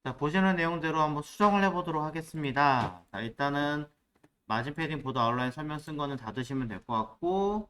자, 보시는 내용대로 한번 수정을 해보도록 하겠습니다. 자, 일단은 마진 패딩 보드 아웃라인 설명 쓴 거는 닫으시면 될 것 같고,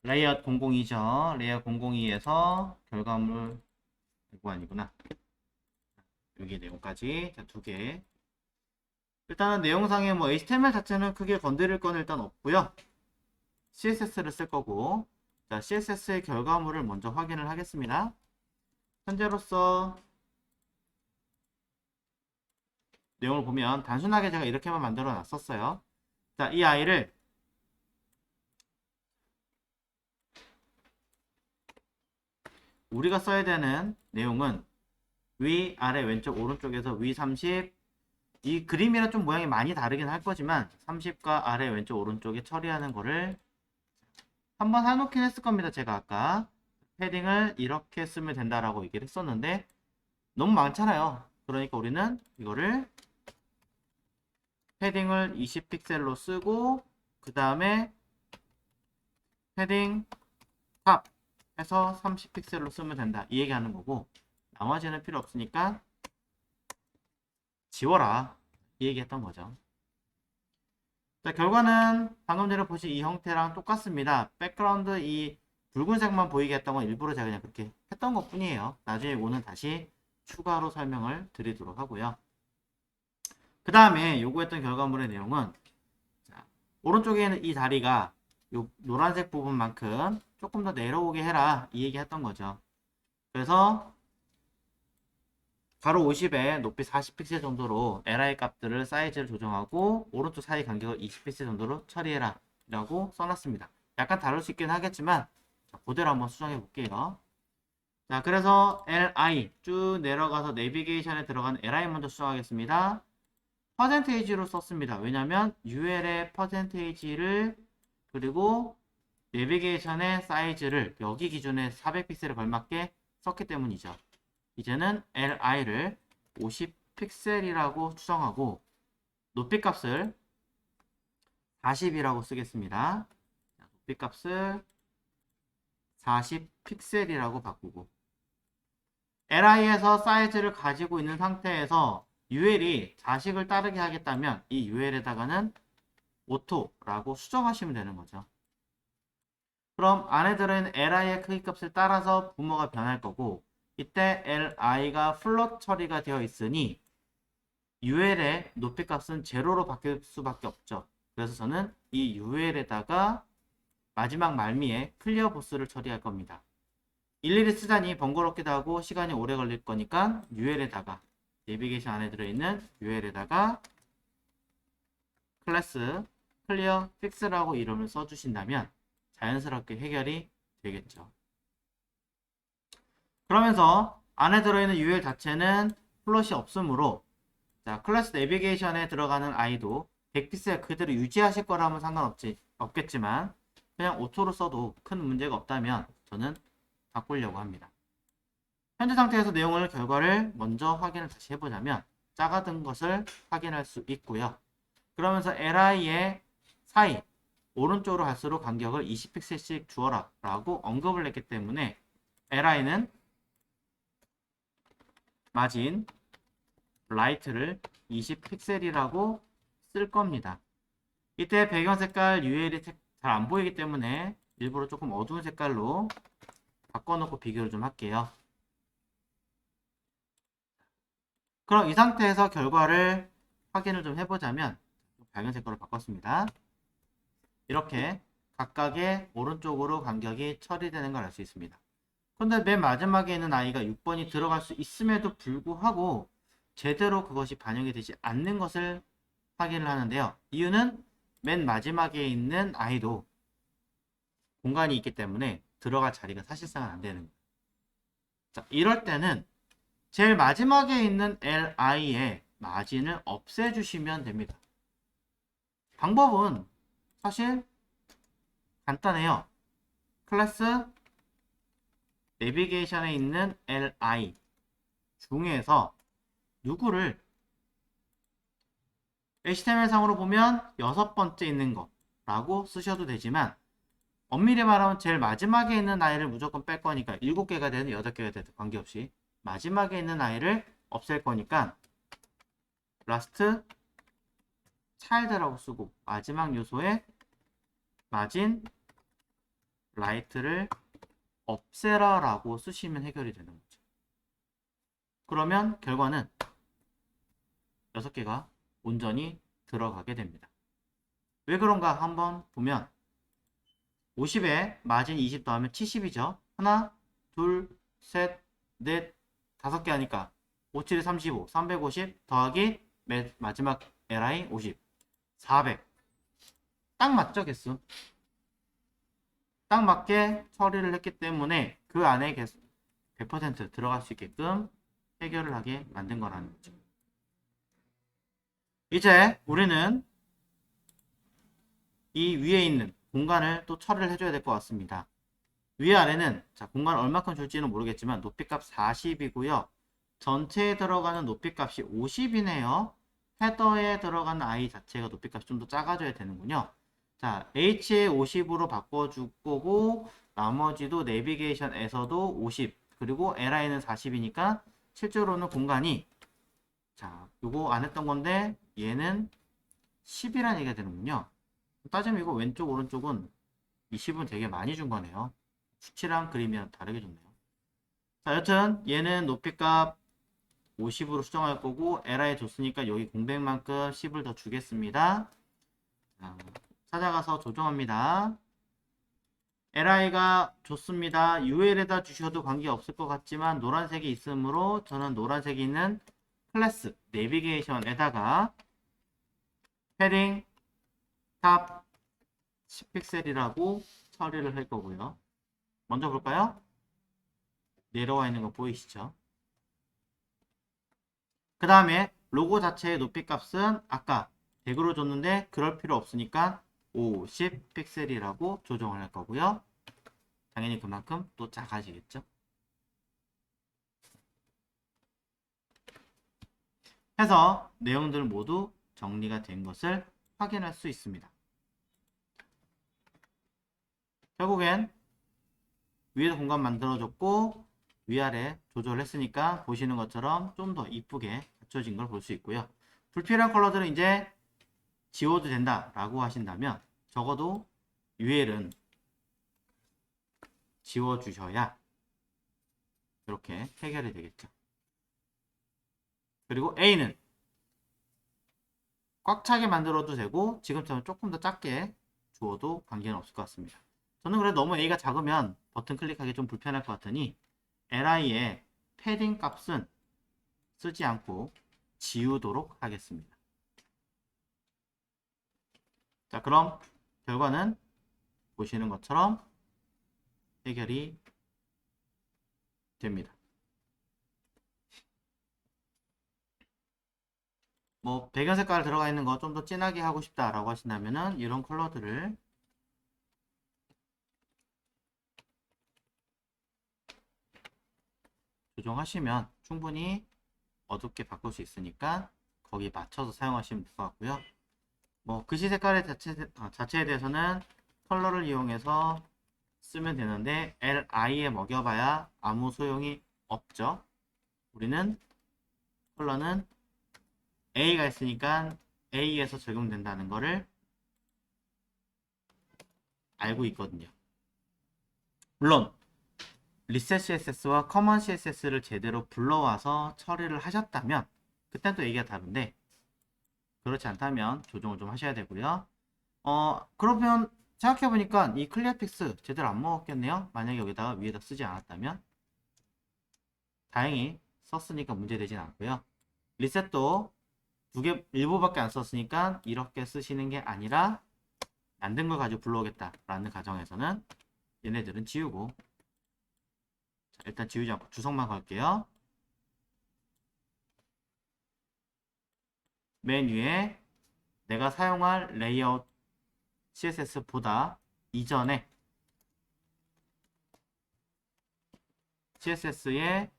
레이아웃 002죠. 레이아웃 002에서 결과물, 이거 아니구나. 여기 내용까지. 자, 두 개. 일단은 내용상에 뭐 HTML 자체는 크게 건드릴 건 일단 없고요. CSS를 쓸 거고, 자, CSS의 결과물을 먼저 확인을 하겠습니다. 현재로서 내용을 보면 단순하게 제가 이렇게만 만들어 놨었어요. 자, 이 아이를 우리가 써야 되는 내용은 위, 아래, 왼쪽, 오른쪽에서 위 30, 이 그림이랑 좀 모양이 많이 다르긴 할 거지만 30과 아래, 왼쪽, 오른쪽에 처리하는 거를 한번 해놓긴 했을 겁니다. 제가 아까 패딩을 이렇게 쓰면 된다라고 얘기를 했었는데 너무 많잖아요. 그러니까 우리는 이거를 패딩을 20픽셀로 쓰고 그 다음에 패딩 탑 해서 30픽셀로 쓰면 된다 이 얘기하는 거고, 나머지는 필요 없으니까 지워라 이 얘기했던 거죠. 자, 결과는 방금 전에 보신 이 형태랑 똑같습니다. 백그라운드 이 붉은색만 보이게 했던 건 일부러 제가 그냥 그렇게 했던 것 뿐이에요. 나중에 오늘 다시 추가로 설명을 드리도록 하고요. 그 다음에 요구했던 결과물의 내용은, 자, 오른쪽에 있는 이 다리가 요 노란색 부분만큼 조금 더 내려오게 해라 이 얘기 했던 거죠. 그래서 가로 50에 높이 40픽셀 정도로 li 값들을 사이즈를 조정하고 오른쪽 사이 간격을 20픽셀 정도로 처리해라 라고 써놨습니다. 약간 다를 수 있긴 하겠지만 자, 그대로 한번 수정해 볼게요. 자, 그래서 li 쭉 내려가서 내비게이션에 들어간 li 먼저 수정하겠습니다. 퍼센테이지로 썼습니다. 왜냐면 ul의 퍼센테이지를 그리고 내비게이션의 사이즈를 여기 기준에 400픽셀에 걸맞게 썼기 때문이죠. 이제는 li를 50픽셀이라고 추정하고 높이 값을 40이라고 쓰겠습니다. 높이 값을 40픽셀이라고 바꾸고, li에서 사이즈를 가지고 있는 상태에서 ul이 자식을 따르게 하겠다면 이 ul에다가는 오토라고 수정하시면 되는 거죠. 그럼 안에 들어있는 li의 크기 값을 따라서 부모가 변할 거고, 이때 li가 플롯 처리가 되어 있으니 ul의 높이 값은 제로로 바뀔 수밖에 없죠. 그래서 저는 이 ul에다가 마지막 말미에 클리어 보스를 처리할 겁니다. 일일이 쓰자니 번거롭기도 하고 시간이 오래 걸릴 거니까 ul에다가 내비게이션 안에 들어있는 ul에다가 클래스 클리어 픽스라고 이름을 써주신다면 자연스럽게 해결이 되겠죠. 그러면서 안에 들어있는 ul 자체는 플롯이 없으므로, 자, 클래스 내비게이션에 들어가는 i도 100픽셀 그대로 유지하실 거라면 없겠지만 그냥 오토로 써도 큰 문제가 없다면 저는 바꾸려고 합니다. 현재 상태에서 내용을 결과를 먼저 확인을 다시 해보자면 작아진 것을 확인할 수 있고요. 그러면서 li의 사이 오른쪽으로 갈수록 간격을 20픽셀씩 주어라 라고 언급을 했기 때문에 li는 마진 라이트를 20픽셀이라고 쓸 겁니다. 이때 배경 색깔 ul이 잘 안 보이기 때문에 일부러 조금 어두운 색깔로 바꿔놓고 비교를 좀 할게요. 그럼 이 상태에서 결과를 확인을 좀 해보자면 밝은 색깔로 바꿨습니다. 이렇게 각각의 오른쪽으로 간격이 처리되는 걸 알 수 있습니다. 그런데 맨 마지막에 있는 아이가 6번이 들어갈 수 있음에도 불구하고 제대로 그것이 반영이 되지 않는 것을 확인을 하는데요. 이유는 맨 마지막에 있는 아이도 공간이 있기 때문에 들어갈 자리가 사실상은 안 되는 거예요. 자, 이럴 때는 제일 마지막에 있는 li의 마진을 없애주시면 됩니다. 방법은 사실 간단해요. 클래스 내비게이션에 있는 li 중에서 누구를 HTML 상으로 보면 6번째 있는 거라고 쓰셔도 되지만 엄밀히 말하면 제일 마지막에 있는 i를 무조건 뺄 거니까 7개가 되든 8개가 되든 관계없이 마지막에 있는 i를 없앨 거니까 last child라고 쓰고 마지막 요소에 마진 right를 없애라 라고 쓰시면 해결이 되는 거죠. 그러면 결과는 6개가 온전히 들어가게 됩니다. 왜 그런가 한번 보면 50에 마진 20 더하면 70이죠. 하나, 둘, 셋, 넷, 5개 하니까 5, 7에 35, 350 더하기 마지막 li 50, 400. 딱 맞죠, 개수? 딱 맞게 처리를 했기 때문에 그 안에 100% 들어갈 수 있게끔 해결을 하게 만든 거라는 거죠. 이제 우리는 이 위에 있는 공간을 또 처리를 해줘야 될 것 같습니다. 위아래는 자 공간 얼마큼 줄지는 모르겠지만 높이값 40이고요. 전체에 들어가는 높이값이 50이네요. 헤더에 들어가는 i 자체가 높이값이 좀 더 작아져야 되는군요. 자 h에 50으로 바꿔줄 거고 나머지도 내비게이션에서도 50 그리고 li는 40이니까 실제로는 공간이 자 요거 안 했던 건데 얘는 10이라는 얘기가 되는군요. 따지면 이거 왼쪽 오른쪽은 20은 되게 많이 준 거네요. 수치랑 그림이랑 다르게 줬네요. 자 여튼 얘는 높이값 50으로 수정할 거고 li 줬으니까 여기 공백만큼 10을 더 주겠습니다. 자, 찾아가서 조정합니다. li가 좋습니다. ul에다 주셔도 관계없을 것 같지만 노란색이 있으므로 저는 노란색이 있는 클래스 내비게이션에다가 패딩 탑 10픽셀이라고 처리를 할 거고요. 먼저 볼까요? 내려와 있는 거 보이시죠? 그 다음에 로고 자체의 높이 값은 아까 100으로 줬는데 그럴 필요 없으니까 50 픽셀이라고 조정을 할 거고요. 당연히 그만큼 또 작아지겠죠. 해서 내용들 모두 정리가 된 것을 확인할 수 있습니다. 결국엔 위에서 공간 만들어줬고 위아래 조절했으니까 보시는 것처럼 좀 더 이쁘게 갖춰진 걸 볼 수 있고요. 불필요한 컬러들은 이제 지워도 된다 라고 하신다면 적어도 UL은 지워주셔야 이렇게 해결이 되겠죠. 그리고 A는 꽉 차게 만들어도 되고 지금처럼 조금 더 작게 주어도 관계는 없을 것 같습니다. 저는 그래도 너무 A가 작으면 버튼 클릭하기 좀 불편할 것 같으니 li의 패딩 값은 쓰지 않고 지우도록 하겠습니다. 자 그럼 결과는 보시는 것처럼 해결이 됩니다. 뭐 배경 색깔 들어가 있는 거 좀 더 진하게 하고 싶다 라고 하신다면은 이런 컬러들을 조정하시면 충분히 어둡게 바꿀 수 있으니까 거기에 맞춰서 사용하시면 될 것 같고요. 뭐 글씨 색깔의 자체에 대해서는 컬러를 이용해서 쓰면 되는데 li에 먹여봐야 아무 소용이 없죠. 우리는 컬러는 A가 있으니까 A에서 적용된다는 거를 알고 있거든요. 물론 리셋 CSS와 커먼 CSS를 제대로 불러와서 처리를 하셨다면 그땐 또 얘기가 다른데 그렇지 않다면 조정을 좀 하셔야 되고요. 그러면 생각해보니까 이 클리어픽스 제대로 안 먹었겠네요. 만약에 여기다가 위에다 쓰지 않았다면 다행히 썼으니까 문제되진 않고요. 리셋도 일부밖에 안 썼으니까 이렇게 쓰시는 게 아니라 만든 걸 가지고 불러오겠다라는 가정에서는 얘네들은 지우고 자, 일단 지우지 않고 주석만 걸게요. 맨 위에 내가 사용할 레이아웃 CSS보다 이전에 CSS의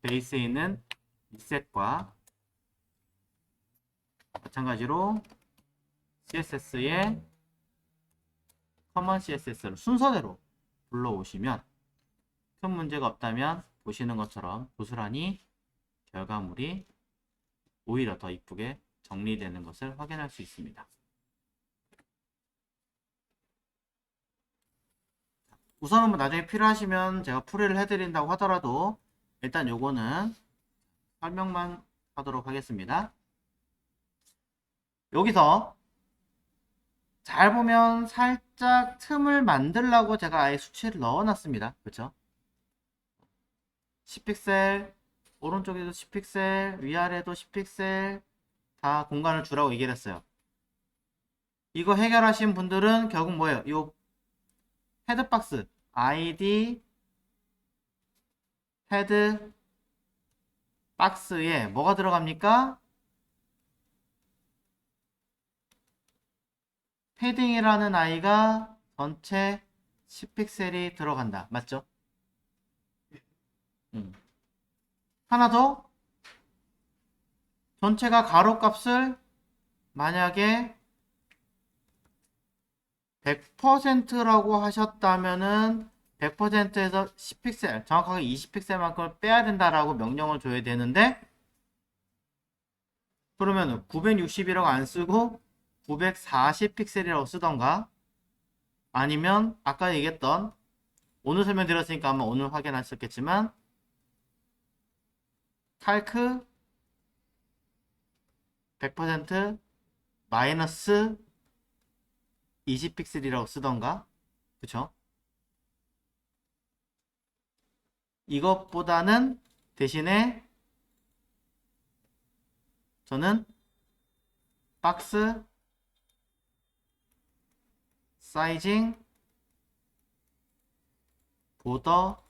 베이스에 있는 리셋과 마찬가지로 CSS의 커먼 CSS를 순서대로 불러오시면 큰 문제가 없다면 보시는 것처럼 고스란히 결과물이 오히려 더 이쁘게 정리되는 것을 확인할 수 있습니다. 우선은 뭐 나중에 필요하시면 제가 풀이를 해드린다고 하더라도 일단 요거는 설명만 하도록 하겠습니다. 여기서 잘 보면 살짝 틈을 만들려고 제가 아예 수치를 넣어놨습니다. 그렇죠? 10픽셀, 오른쪽에도 10픽셀, 위아래도 10픽셀 다 공간을 주라고 얘기를 했어요. 이거 해결하신 분들은 결국 뭐예요? 이 헤드박스 ID 헤드 박스에 뭐가 들어갑니까? 패딩이라는 아이가 전체 10픽셀이 들어간다. 맞죠? 하나 더. 전체가 가로값을 만약에 100%라고 하셨다면은 100%에서 10픽셀, 정확하게 20픽셀만큼을 빼야 된다라고 명령을 줘야 되는데, 그러면 960이라고 안 쓰고 940픽셀이라고 쓰던가, 아니면 아까 얘기했던, 오늘 설명드렸으니까 아마 오늘 확인하셨겠지만 칼크 100% 마이너스 20픽셀이라고 쓰던가, 그쵸? 이것보다는 대신에 저는 박스 사이징 보더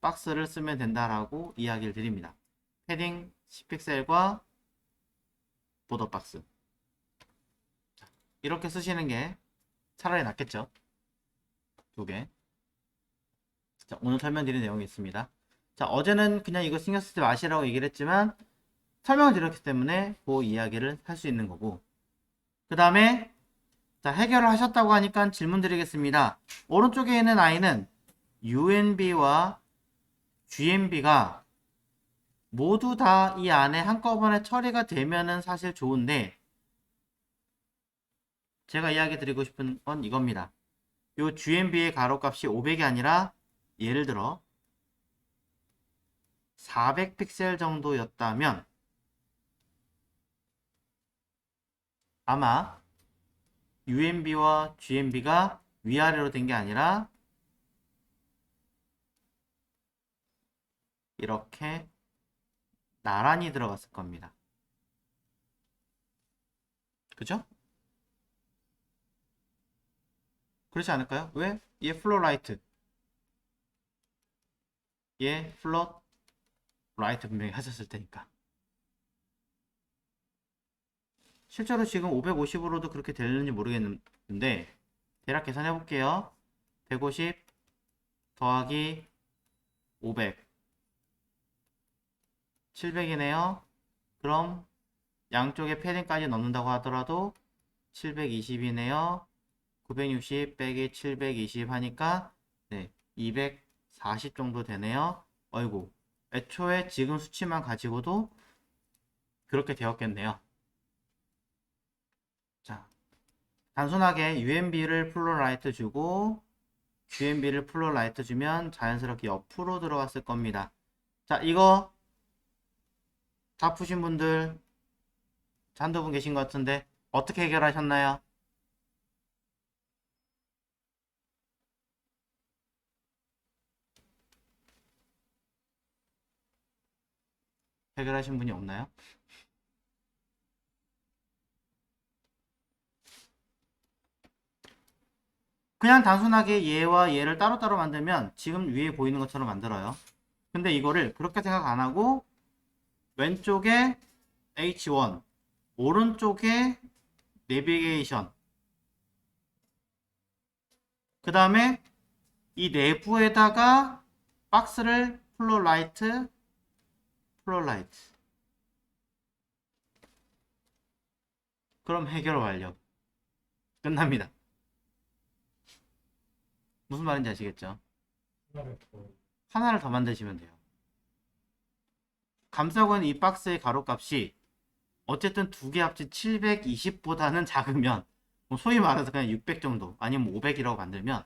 박스를 쓰면 된다라고 이야기를 드립니다. 패딩 10픽셀과 보더 박스, 이렇게 쓰시는 게 차라리 낫겠죠. 두 개. 자, 오늘 설명드린 내용이 있습니다. 자, 어제는 그냥 이거 신경 쓰지 마시라고 얘기를 했지만 설명을 드렸기 때문에 그 이야기를 할 수 있는 거고, 그 다음에 자, 해결을 하셨다고 하니까 질문 드리겠습니다. 오른쪽에 있는 아이는 UNB와 GMB가 모두 다 이 안에 한꺼번에 처리가 되면은 사실 좋은데, 제가 이야기 드리고 싶은 건 이겁니다. 요 GMB의 가로값이 500이 아니라 예를 들어 400픽셀 정도였다면 아마 UMB와 GMB가 위아래로 된 게 아니라 이렇게 나란히 들어갔을 겁니다. 그죠? 그렇지 않을까요? 왜? 얘 플롯 라이트, 얘 플롯 라이트 분명히 하셨을 테니까. 실제로 지금 550으로도 그렇게 되는지 모르겠는데 대략 계산해 볼게요. 150 더하기 500 700이네요. 그럼 양쪽에 패딩까지 넣는다고 하더라도 720이네요. 960 빼기 720 하니까 네, 240 정도 되네요. 어이구, 애초에 지금 수치만 가지고도 그렇게 되었겠네요. 자, 단순하게 UMB를 플롯 라이트 주고 GMB를 플롯 라이트 주면 자연스럽게 옆으로 들어갔을 겁니다. 자, 이거 다 푸신 분들 한두 분 계신 것 같은데 어떻게 해결하셨나요? 해결하신 분이 없나요? 그냥 단순하게 얘와 얘를 따로따로 만들면 지금 위에 보이는 것처럼 만들어요. 근데 이거를 그렇게 생각 안 하고 왼쪽에 H1, 오른쪽에 내비게이션, 그 다음에 이 내부에다가 박스를 플롯 라이트, 플롯 라이트. 그럼 해결 완료. 끝납니다. 무슨 말인지 아시겠죠? 하나를 더 만드시면 돼요. 감싸고 있는 이 박스의 가로값이 어쨌든 두 개 합친 720보다는 작으면 뭐 소위 말해서 그냥 600 정도 아니면 500이라고 만들면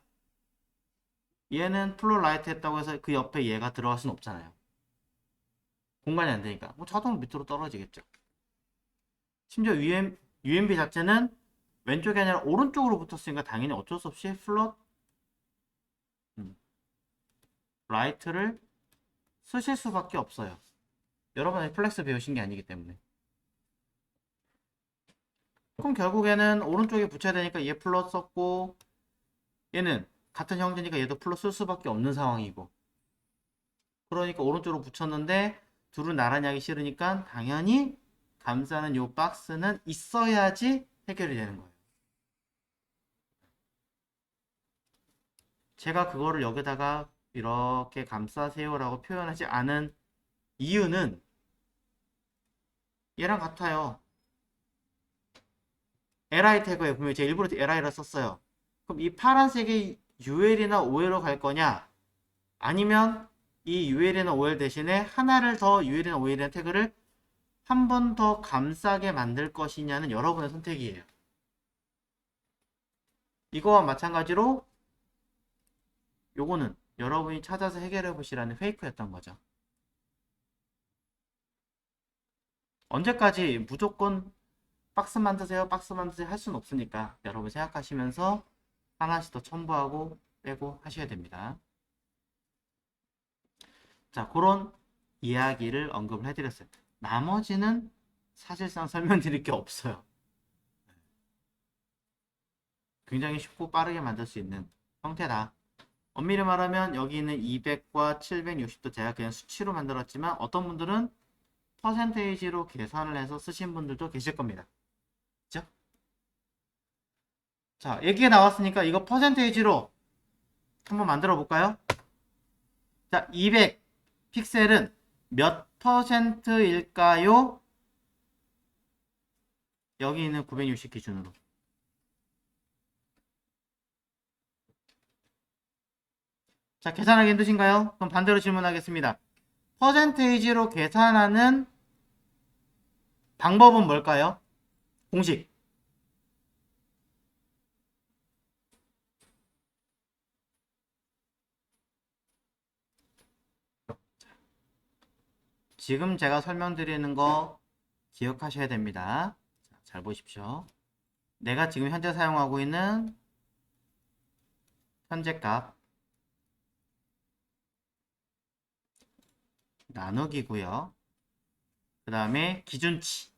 얘는 플로 라이트 했다고 해서 그 옆에 얘가 들어갈 수는 없잖아요. 공간이 안 되니까 뭐 자동으로 밑으로 떨어지겠죠. 심지어 UMB 자체는 왼쪽이 아니라 오른쪽으로 붙었으니까 당연히 어쩔 수 없이 플롯 라이트를 쓰실 수밖에 없어요. 여러분이 플렉스 배우신 게 아니기 때문에. 그럼 결국에는 오른쪽에 붙여야 되니까 얘 플러스 썼고 얘는 같은 형태니까 얘도 플러스 쓸 수밖에 없는 상황이고 그러니까 오른쪽으로 붙였는데 둘은 나란히 하기 싫으니까 당연히 감싸는 요 박스는 있어야지 해결이 되는 거예요. 제가 그거를 여기다가 이렇게 감싸세요 라고 표현하지 않은 이유는 얘랑 같아요. li 태그에 보면 제가 일부러 li를 썼어요. 그럼 이 파란색이 ul이나 ol로 갈 거냐 아니면 이 ul이나 ol 대신에 하나를 더 ul이나 ol이라는 태그를 한 번 더 감싸게 만들 것이냐는 여러분의 선택이에요. 이거와 마찬가지로 요거는 여러분이 찾아서 해결해 보시라는 페이크였던 거죠. 언제까지 무조건 박스 만드세요 할 수는 없으니까 여러분 생각하시면서 하나씩 더 첨부하고 빼고 하셔야 됩니다. 자, 그런 이야기를 언급을 해드렸어요. 나머지는 사실상 설명드릴 게 없어요. 굉장히 쉽고 빠르게 만들 수 있는 형태다. 엄밀히 말하면 여기 있는 200과 760도 제가 그냥 수치로 만들었지만 어떤 분들은 퍼센테이지로 계산을 해서 쓰신 분들도 계실 겁니다. 그죠? 자, 얘기가 나왔으니까 이거 퍼센테이지로 한번 만들어 볼까요? 자, 200 픽셀은 몇 퍼센트일까요? 여기 있는 960 기준으로. 자, 계산하기 힘드신가요? 그럼 반대로 질문하겠습니다. 퍼센테이지로 계산하는 방법은 뭘까요? 공식. 지금 제가 설명드리는 거 기억하셔야 됩니다. 자, 잘 보십시오. 내가 지금 현재 사용하고 있는 현재값 나누기고요. 그 다음에 기준치.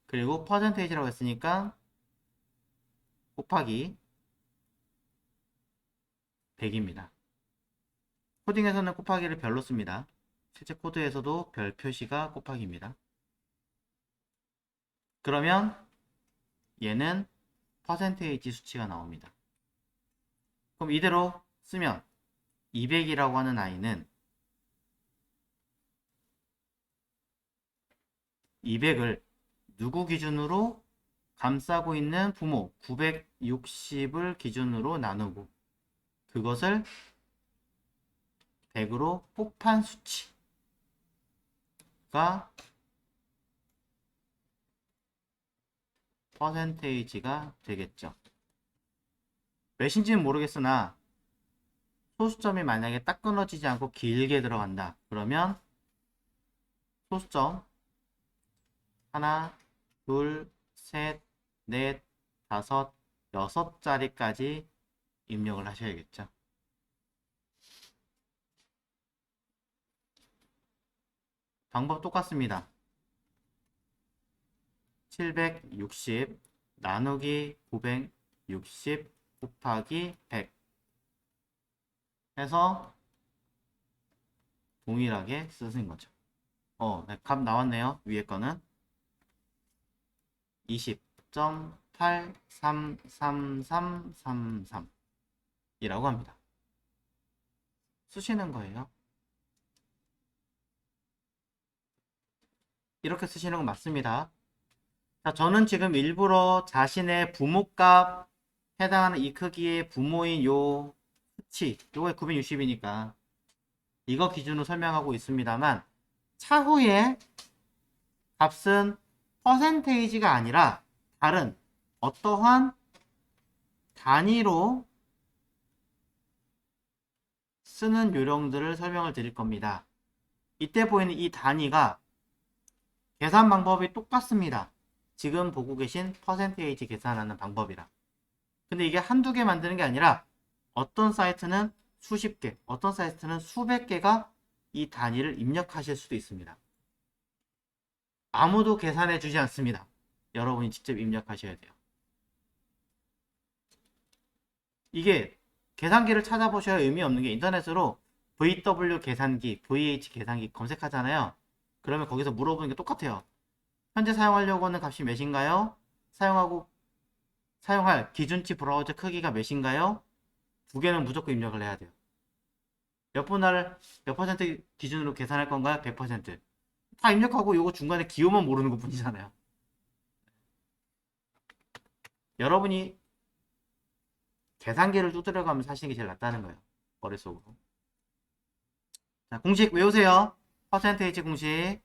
그리고 퍼센테이지라고 했으니까 곱하기 100입니다. 코딩에서는 곱하기를 별로 씁니다. 실제 코드에서도 별 표시가 곱하기입니다. 그러면 얘는 퍼센테이지 수치가 나옵니다. 그럼 이대로 쓰면 200이라고 하는 아이는 200을 누구 기준으로 감싸고 있는 부모 960을 기준으로 나누고 그것을 100으로 곱한 수치가 퍼센테이지가 되겠죠. 몇인지는 모르겠으나 소수점이 만약에 딱 끊어지지 않고 길게 들어간다. 그러면 소수점 하나, 둘, 셋, 넷, 다섯, 6자리까지 입력을 하셔야겠죠. 방법 똑같습니다. 760 나누기 960 곱하기 100 해서 동일하게 쓰신 거죠. 네, 값 나왔네요. 위에 거는 20.833333 이라고 합니다. 쓰시는 거예요. 이렇게 쓰시는 건 맞습니다. 자, 저는 지금 일부러 자신의 부모값 해당하는 이 크기의 부모인 요 수치, 요게 960이니까 이거 기준으로 설명하고 있습니다만, 차후에 값은 퍼센테이지가 아니라 다른 어떠한 단위로 쓰는 요령들을 설명을 드릴 겁니다. 이때 보이는 이 단위가 계산 방법이 똑같습니다. 지금 보고 계신 퍼센테이지 계산하는 방법이랑. 근데 이게 한두 개 만드는 게 아니라 어떤 사이트는 수십 개, 어떤 사이트는 수백 개가 이 단위를 입력하실 수도 있습니다. 아무도 계산해 주지 않습니다. 여러분이 직접 입력하셔야 돼요. 이게 계산기를 찾아보셔야 의미 없는 게 인터넷으로 VW 계산기, VH 계산기 검색하잖아요. 그러면 거기서 물어보는 게 똑같아요. 현재 사용하려고 하는 값이 몇인가요? 사용할 기준치 브라우저 크기가 몇인가요? 두 개는 무조건 입력을 해야 돼요. 몇 분할 몇 퍼센트 기준으로 계산할 건가요? 100%. 다 입력하고 요거 중간에 기호만 모르는 것 뿐이잖아요. 여러분이 계산기를 두드려가면서 하시는 게 제일 낫다는 거예요. 머릿속으로. 자, 공식 외우세요. 퍼센테이지 공식.